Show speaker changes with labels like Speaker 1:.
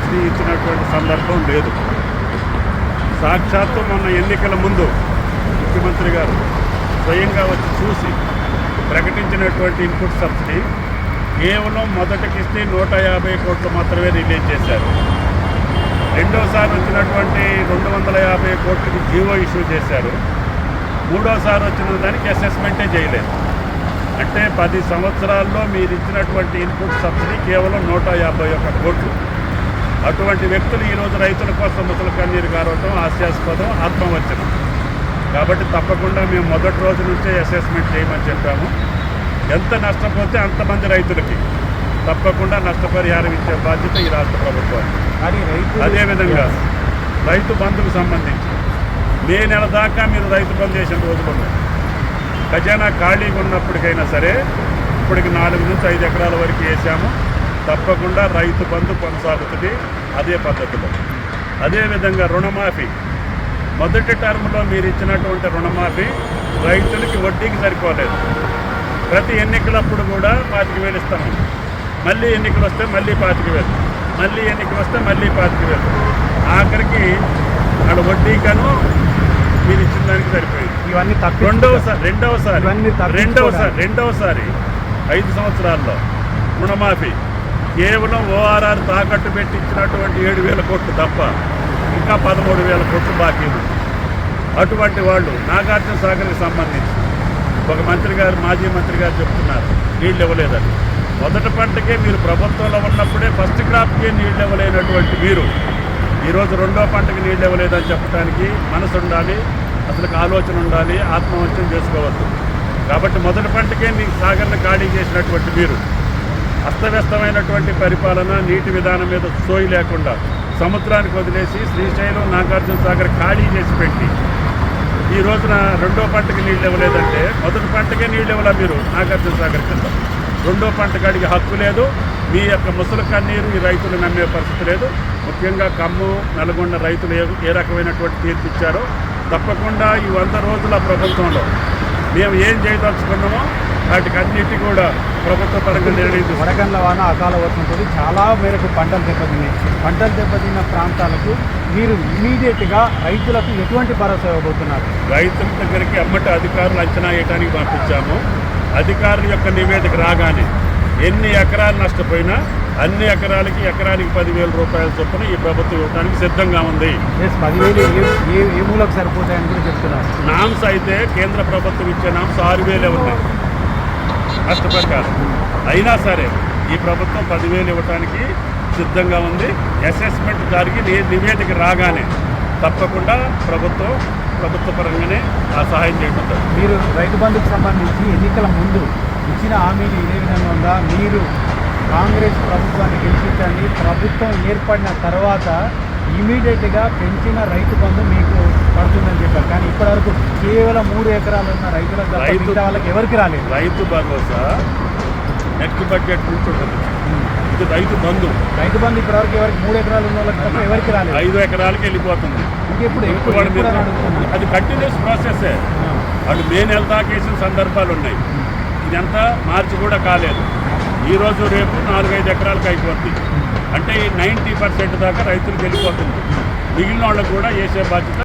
Speaker 1: Subsidy ఇచ్చినటువంటి సందర్భం లేదు. సాక్షాత్తు మొన్న ఎన్నికల ముందు ముఖ్యమంత్రి గారు స్వయంగా వచ్చి చూసి ప్రకటించినటువంటి ఇన్పుట్ సబ్సిడీ కేవలం మొదటి కిస్తీ 150 కోట్లు మాత్రమే రిలీజ్ చేశారు. రెండోసారి వచ్చినటువంటి 250 కోట్లకి జీవో ఇష్యూ చేశారు. మూడోసారి వచ్చిన దానికి అసెస్మెంటే చేయలేదు. అంటే 10 సంవత్సరాల్లో మీరు ఇచ్చినటువంటి ఇన్పుట్ సబ్సిడీ కేవలం 151 కోట్లు. అటువంటి వ్యక్తులు ఈరోజు రైతుల కోసం ముసలి కన్నీరు గారవటం హాస్యాస్పదం, ఆత్మవంచనం. కాబట్టి తప్పకుండా మేము మొదటి రోజు నుంచే అసెస్మెంట్ చేయమని చెప్పాము. ఎంత నష్టపోతే అంతమంది రైతులకి తప్పకుండా నష్టపరిహారం ఇచ్చే బాధ్యత ఈ రాష్ట్ర ప్రభుత్వానికి. అదేవిధంగా రైతు బంధుకు సంబంధించి మే నెల దాకా మీరు రైతు బంధు చేసిన రోజులు ఉన్నాయి. ఖజానా ఖాళీగా ఉన్నప్పటికైనా సరే ఇప్పటికి 4 నుంచి 5 ఎకరాల వరకు వేసాము. తప్పకుండా రైతు బంధు కొనసాగుతుంది అదే పద్ధతిలో. అదేవిధంగా రుణమాఫీ మొదటి టర్మ్లో మీరు ఇచ్చినటువంటి రుణమాఫీ రైతులకి వడ్డీకి సరిపోలేదు. ప్రతి ఎన్నికలప్పుడు కూడా 25,000 ఇస్తాము, మళ్ళీ ఎన్నికలు వస్తే మళ్ళీ 25,000, మళ్ళీ ఎన్నికలు వస్తే మళ్ళీ 25,000. ఆఖరికి అక్కడ వడ్డీకను మీరు ఇచ్చిన దానికి సరిపోయింది.
Speaker 2: ఇవన్నీ
Speaker 1: రెండవసారి 5 సంవత్సరాల్లో రుణమాఫీ కేవలం ఓఆర్ఆర్ తాకట్టు పెట్టి ఇచ్చినటువంటి 7,000 కోట్లు తప్ప ఇంకా 13,000 కోట్లు బాకీ ఉంది. అటువంటి వాళ్ళు నాగార్జున సాగర్కి సంబంధించి ఒక మంత్రి గారు, మాజీ మంత్రి గారు చెప్తున్నారు నీళ్ళు ఇవ్వలేదని. మొదటి పంటకే మీరు ప్రభుత్వంలో ఉన్నప్పుడే ఫస్ట్ క్రాప్కే నీళ్ళు ఇవ్వలేనటువంటి మీరు ఈరోజు రెండో పంటకి నీళ్ళు ఇవ్వలేదని చెప్పడానికి మనసు ఉండాలి, అసలు ఆలోచన ఉండాలి, ఆత్మవంచన చేసుకోవద్దు. కాబట్టి మొదటి పంటకే మీ సాగర్ను ఖాళీ చేసినటువంటి మీరు అస్తవ్యస్తమైనటువంటి పరిపాలన, నీటి విధానం మీద సోయి లేకుండా సముద్రానికి వదిలేసి శ్రీశైలం, నాగార్జున సాగర్ ఖాళీ చేసి పెట్టి ఈ రోజున రెండో పంటకి నీళ్ళు ఇవ్వలేదంటే మొదటి పంటకే నీళ్ళు ఇవ్వాల మీరు నాగార్జున సాగర్ కింద. రెండో పంటకు అడిగే హక్కు లేదు. మీ యొక్క ముసలి కన్నీరు ఈ రైతులు నమ్మే పరిస్థితి లేదు. ముఖ్యంగా ఖమ్మం, నల్గొండ రైతులు ఏ రకమైనటువంటి తీర్పు ఇచ్చారో తప్పకుండా ఈ 100 రోజుల ప్రభుత్వంలో మేము ఏం చేయదలుచుకున్నామో వాటికి అన్నిటి కూడా ప్రభుత్వ పరంగా నిర్ణయించి
Speaker 2: వడగండ్ల వాన, అకాల వర్షంతో చాలా మేరకు పంటలు దెబ్బతిన్నాయి. పంటలు దెబ్బతిన్న ప్రాంతాలకు మీరు ఇమీడియట్గా రైతులకు ఎటువంటి భరోసా ఇవ్వబోతున్నారు?
Speaker 1: రైతుల దగ్గరికి అమ్మటి అధికారులు అంచనా వేయడానికి పంపించాము. అధికారుల యొక్క నివేదిక రాగానే ఎన్ని ఎకరాలు నష్టపోయినా అన్ని ఎకరాలకి ఎకరానికి 10,000 రూపాయల చొప్పున ఈ ప్రభుత్వం ఇవ్వడానికి సిద్ధంగా ఉంది.
Speaker 2: 10,000 ఏ మూలకు సరిపోతాయని కూడా చెప్తున్నారు.
Speaker 1: నామ్స్ అయితే కేంద్ర ప్రభుత్వం ఇచ్చే నామ్స్ 6,000 ఉన్నాయి నష్టపరిహారం. అయినా సరే ఈ ప్రభుత్వం 10,000 ఇవ్వడానికి సిద్ధంగా ఉంది. అసెస్మెంట్ జరిగి నివేదిక రాగానే తప్పకుండా ప్రభుత్వ పరంగానే ఆ సహాయం చేయబోతారు.
Speaker 2: మీరు రైతు బంధుకు సంబంధించి ఎన్నికల ముందు ఇచ్చిన హామీలు ఇదే విధంగా ఉందా? మీరు కాంగ్రెస్ ప్రభుత్వాన్ని గెలిపించండి, ప్రభుత్వం ఏర్పడిన తర్వాత ఇమీడియట్గా పెంచిన రైతు బంధు మీకు పడుతుందని చెప్పారు. కానీ ఇప్పటివరకు కేవలం 3 ఎకరాలు ఉన్న రైతులకు వాళ్ళకి ఎవరికి రాలేదు.
Speaker 1: రైతు భరోసా నెక్స్ట్ బడ్జెట్ నుంచి ఉంటుంది. ఇది రైతు బంధు
Speaker 2: ఇప్పటివరకు ఎవరికి 3 ఎకరాలు ఉన్న వాళ్ళకి తప్ప ఎవరికి రాలేదు.
Speaker 1: 5 ఎకరాలకి వెళ్ళిపోతుంది.
Speaker 2: ఇంకెప్పుడు
Speaker 1: అది కంటిన్యూస్ ప్రాసెసే. వాళ్ళు మే నెల దాకా వేసిన సందర్భాలు ఉన్నాయి. ఇదంతా మార్చి కూడా కాలేదు. ఈరోజు రేపు 4-5 ఎకరాలకు అయిపోతుంది. అంటే 90% దాకా రైతులకు వెళ్ళిపోతుంది. మిగిలిన వాళ్ళకు కూడా వేసే బాధ్యత